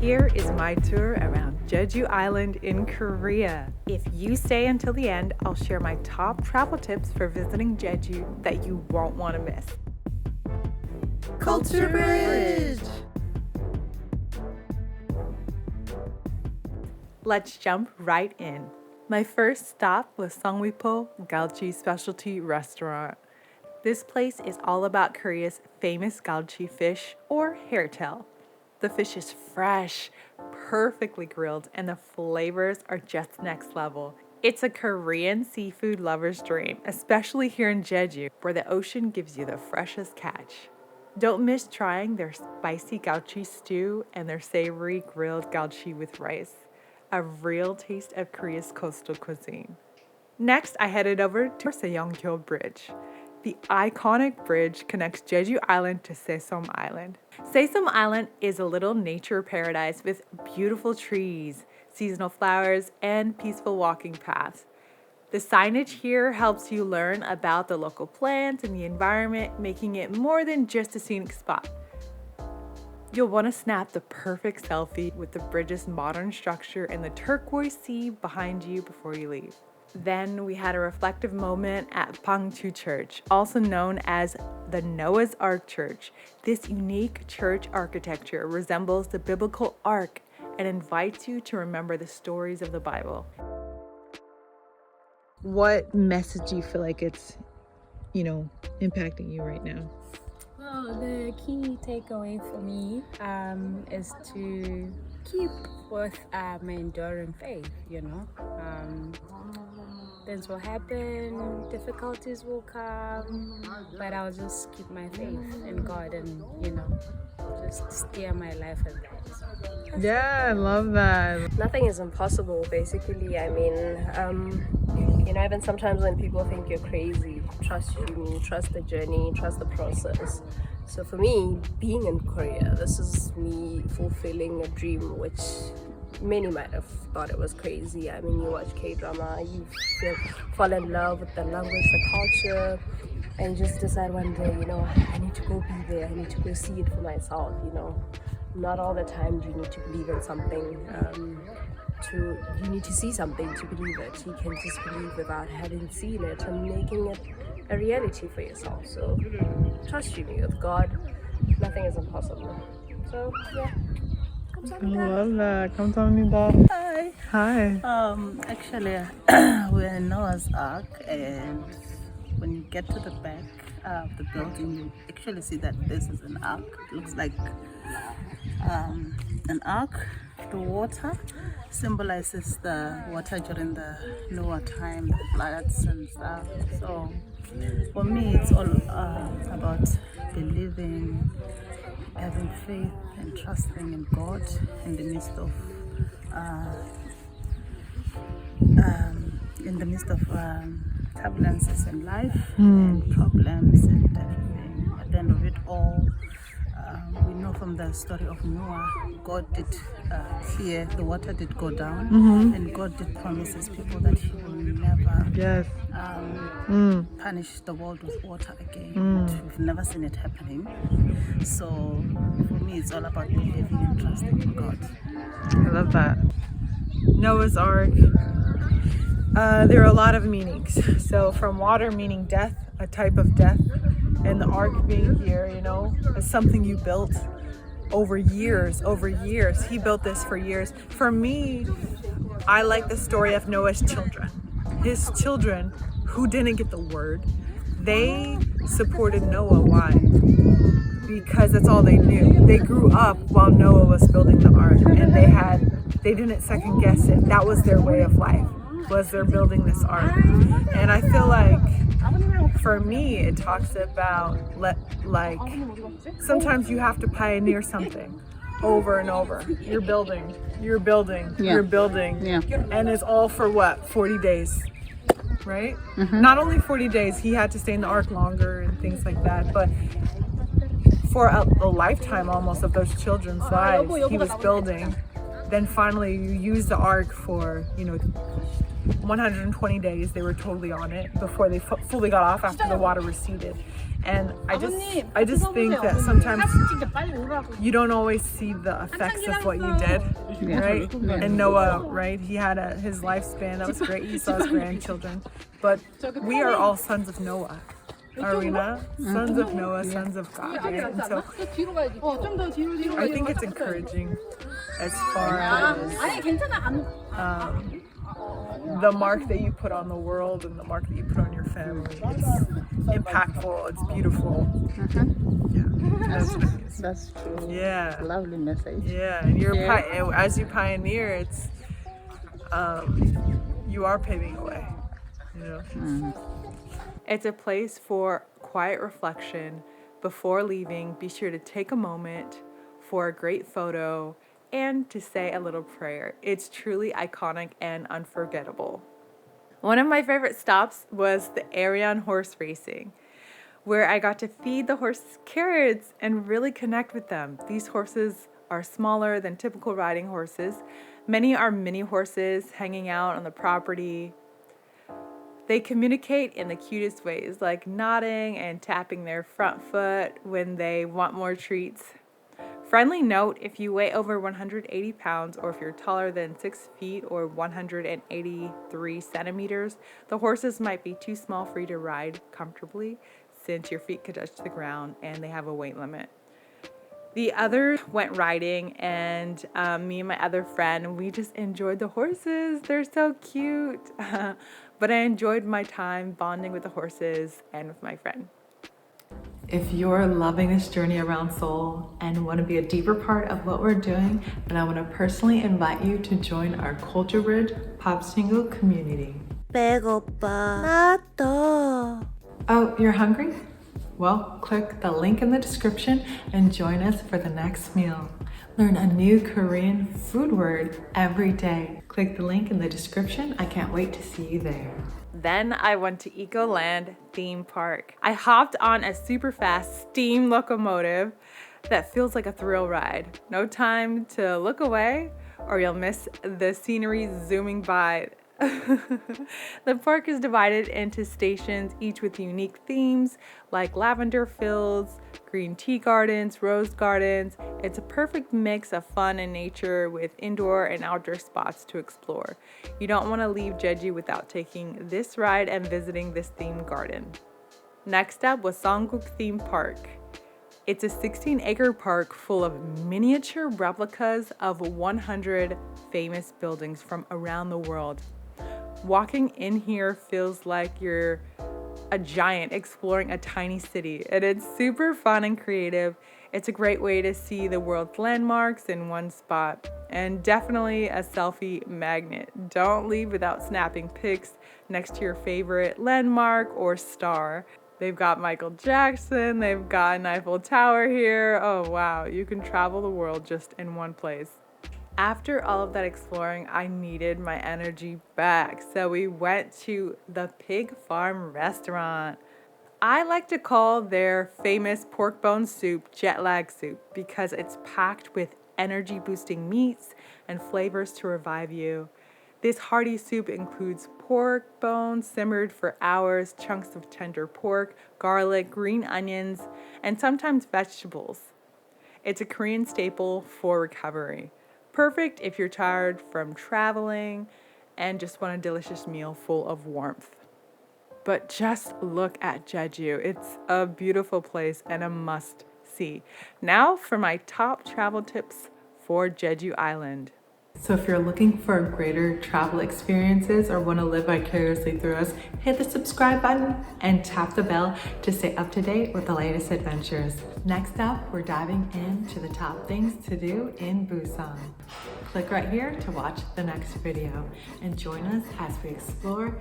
Here is my tour around Jeju Island in Korea. If you stay until the end, I'll share my top travel tips for visiting Jeju that you won't want to miss. Culture Bridge! Let's jump right in. My first stop was Seogwipo Galchi Specialty Restaurant. This place is all about Korea's famous galchi fish or hairtail. The fish is fresh, perfectly grilled, and the flavors are just next level. It's a Korean seafood lover's dream, especially here in Jeju, where the ocean gives you the freshest catch. Don't miss trying their spicy galchi stew and their savory grilled galchi with rice. A real taste of Korea's coastal cuisine. Next, I headed over to Saeyeonggyo Bridge. The iconic bridge connects Jeju Island to Sesom Island. Sesom Island is a little nature paradise with beautiful trees, seasonal flowers, and peaceful walking paths. The signage here helps you learn about the local plants and the environment, making it more than just a scenic spot. You'll want to snap the perfect selfie with the bridge's modern structure and the turquoise sea behind you before you leave. Then we had a reflective moment at Bangju Church, also known as the Noah's Ark Church. This unique church architecture resembles the biblical ark and invites you to remember the stories of the Bible. What message do you feel like it's, impacting you right now? Well, the key takeaway for me is to keep with my enduring faith, Things will happen, difficulties will come, but I'll just keep my faith in God and, just steer my life as that. Yeah, I love that. Nothing is impossible, basically. Even sometimes when people think you're crazy, trust you, trust the journey, trust the process. So for me, being in Korea, this is me fulfilling a dream which many might have thought it was crazy. You watch K-drama, you fall in love with the language, the culture, and just decide one day, I need to go be there, I need to go see it for myself, Not all the time do you need to believe in something, you need to see something to believe it. You can just believe without having seen it and making it a reality for yourself. So trust me, with God, nothing is impossible. So yeah. I love that. 감사합니다. Hi. Hi. Actually, we're in Noah's Ark, and when you get to the back of the building, you actually see that this is an ark. It looks like an ark. The water symbolizes the water during the Noah time, the floods and stuff. So for me, it's all about believing, having faith and trusting in God in the midst of turbulences in life and problems and everything. At the end of it all, we know from the story of Noah, God did clear, the water did go down, and God did promise his people that he will never punish the world with water again. But we've never seen it happening. So for me, it's all about believing and trusting in God. I love that. Noah's Ark. There are a lot of meanings. So from water meaning death, a type of death, and the ark being here, as something you built over years. He built this for years. For me, I like the story of Noah's children. His children who didn't get the word, they supported Noah. Why? Because that's all they knew. They grew up while Noah was building the ark, and they didn't second guess it. That was their way of life, was they're building this ark. And I feel like for me, it talks about sometimes you have to pioneer something over and over. You're building, and it's all for what? 40 days, right? Not only 40 days, he had to stay in the ark longer and things like that, but for a lifetime almost of those children's lives, he was building then finally you use the ark for, 120 days. They were totally on it before they fully got off after the water receded. And I just think that sometimes you don't always see the effects of what you did, right? And Noah, right? He had his lifespan. That was great. He saw his grandchildren. But we are all sons of Noah. Are we not? Sons of Noah, sons of God. Right? And so I think it's encouraging as far as the mark that you put on the world and the mark that you put on your family. It's impactful, it's beautiful. Yeah, that's nice. That's true. Yeah. Lovely message. Yeah, and as you pioneer, it's you are paving a way. It's a place for quiet reflection. Before leaving, be sure to take a moment for a great photo and to say a little prayer. It's truly iconic and unforgettable. One of my favorite stops was the Arion horse racing, where I got to feed the horses carrots and really connect with them. These horses are smaller than typical riding horses. Many are mini horses hanging out on the property. They communicate in the cutest ways, like nodding and tapping their front foot when they want more treats. Friendly note, if you weigh over 180 pounds or if you're taller than 6 feet or 183 centimeters, the horses might be too small for you to ride comfortably since your feet could touch the ground and they have a weight limit. The others went riding and me and my other friend, we just enjoyed the horses. They're so cute. But I enjoyed my time bonding with the horses and with my friend. If you're loving this journey around Seoul and want to be a deeper part of what we're doing, then I want to personally invite you to join our Culture Bridge Popsingle community. 배고파. 나도. Oh, you're hungry? Well, click the link in the description and join us for the next meal. Learn a new Korean food word every day. Click the link in the description. I can't wait to see you there. Then I went to Ecoland Theme Park. I hopped on a super fast steam locomotive that feels like a thrill ride. No time to look away or you'll miss the scenery zooming by. The park is divided into stations, each with unique themes like lavender fields, green tea gardens, rose gardens. It's a perfect mix of fun and nature with indoor and outdoor spots to explore. You don't want to leave Jeju without taking this ride and visiting this themed garden. Next up was Soingook Theme Park. It's a 16-acre park full of miniature replicas of 100 famous buildings from around the world. Walking in here feels like you're a giant exploring a tiny city, and it's super fun and creative. It's a great way to see the world's landmarks in one spot, and definitely a selfie magnet. Don't leave without snapping pics next to your favorite landmark or star. They've got Michael Jackson, they've got an Eiffel Tower here. Oh wow, you can travel the world just in one place. After all of that exploring, I needed my energy back. So we went to the Pig Farm restaurant. I like to call their famous pork bone soup jet lag soup because it's packed with energy boosting meats and flavors to revive you. This hearty soup includes pork bones simmered for hours, chunks of tender pork, garlic, green onions, and sometimes vegetables. It's a Korean staple for recovery. Perfect if you're tired from traveling and just want a delicious meal full of warmth. But just look at Jeju. It's a beautiful place and a must-see. Now for my top travel tips for Jeju Island. So if you're looking for greater travel experiences or want to live vicariously through us, hit the subscribe button and tap the bell to stay up to date with the latest adventures. Next up, we're diving into the top things to do in Busan. Click right here to watch the next video and join us as we explore